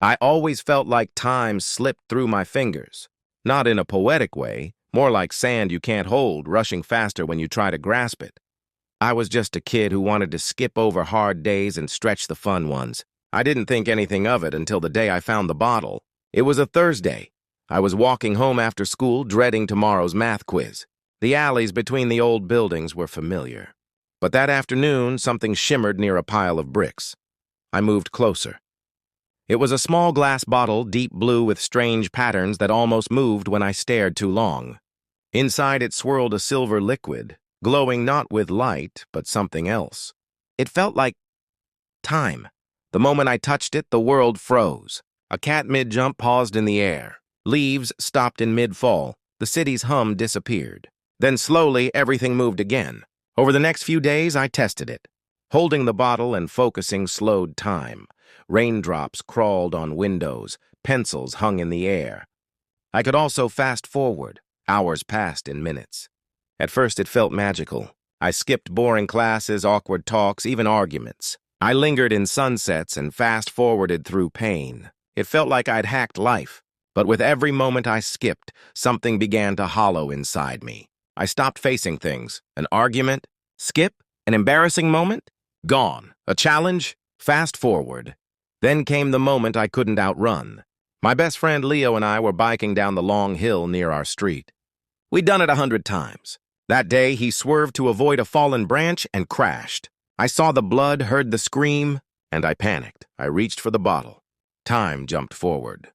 I always felt like time slipped through my fingers. Not in a poetic way, more like sand you can't hold, rushing faster when you try to grasp it. I was just a kid who wanted to skip over hard days and stretch the fun ones. I didn't think anything of it until the day I found the bottle. It was a Thursday. I was walking home after school, dreading tomorrow's math quiz. The alleys between the old buildings were familiar. But that afternoon, something shimmered near a pile of bricks. I moved closer. It was a small glass bottle, deep blue with strange patterns that almost moved when I stared too long. Inside it swirled a silver liquid, glowing not with light, but something else. It felt like time. The moment I touched it, the world froze. A cat mid-jump paused in the air. Leaves stopped in mid-fall. The city's hum disappeared. Then slowly, everything moved again. Over the next few days, I tested it. Holding the bottle and focusing slowed time. Raindrops crawled on windows. Pencils hung in the air. I could also fast forward. Hours passed in minutes. At first, it felt magical. I skipped boring classes, awkward talks, even arguments. I lingered in sunsets and fast-forwarded through pain. It felt like I'd hacked life. But with every moment I skipped, something began to hollow inside me. I stopped facing things. An argument? Skip? An embarrassing moment? Gone. A challenge? Fast forward. Then came the moment I couldn't outrun. My best friend Leo and I were biking down the long hill near our street. We'd done it 100 times. That day, he swerved to avoid a fallen branch and crashed. I saw the blood, heard the scream, and I panicked. I reached for the bottle. Time jumped forward.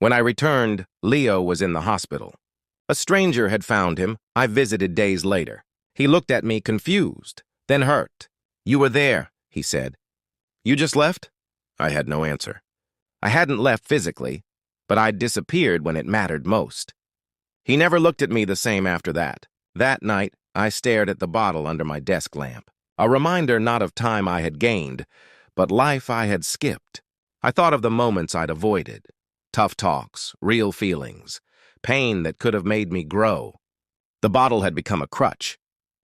When I returned, Leo was in the hospital. A stranger had found him. I visited days later. He looked at me confused, then hurt. "You were there," he said. "You just left?" I had no answer. I hadn't left physically, but I'd disappeared when it mattered most. He never looked at me the same after that. That night, I stared at the bottle under my desk lamp. A reminder not of time I had gained, but life I had skipped. I thought of the moments I'd avoided. Tough talks, real feelings, pain that could have made me grow. The bottle had become a crutch.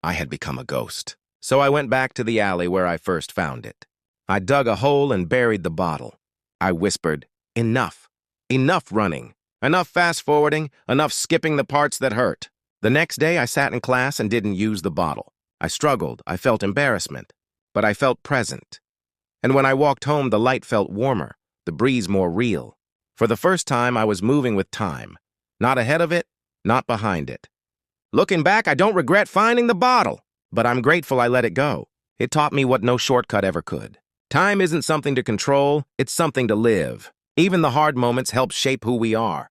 I had become a ghost. So I went back to the alley where I first found it. I dug a hole and buried the bottle. I whispered, "Enough. Enough running. Enough fast-forwarding. Enough skipping the parts that hurt." The next day, I sat in class and didn't use the bottle. I struggled. I felt embarrassment. But I felt present. And when I walked home, the light felt warmer, the breeze more real. For the first time, I was moving with time. Not ahead of it, not behind it. Looking back, I don't regret finding the bottle, but I'm grateful I let it go. It taught me what no shortcut ever could. Time isn't something to control, it's something to live. Even the hard moments help shape who we are.